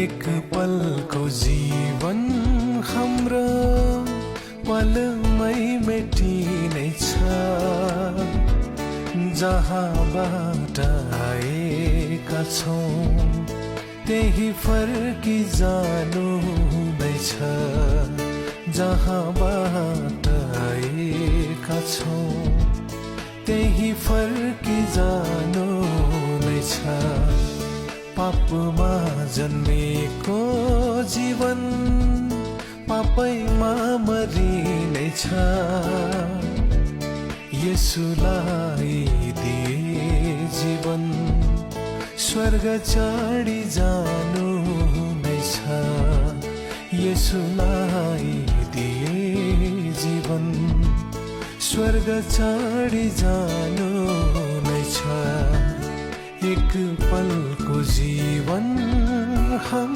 एक पलको जीवन हाम्रो पलमै मेटिनेछ। जहाँबाट आएका छौँ त्यही फर्की जानु नै छ। जहाँबाट आएका छौँ त्यही फर्की जानु नै छ। पापमा जन्मेको जीवन पापैमा मरिनेछ। येशूलाई दिए जीवन स्वर्ग चढी जानु नै छ। येशूलाई दिए जीवन स्वर्ग चढी जानु नै छ। एक पलको जीवन हम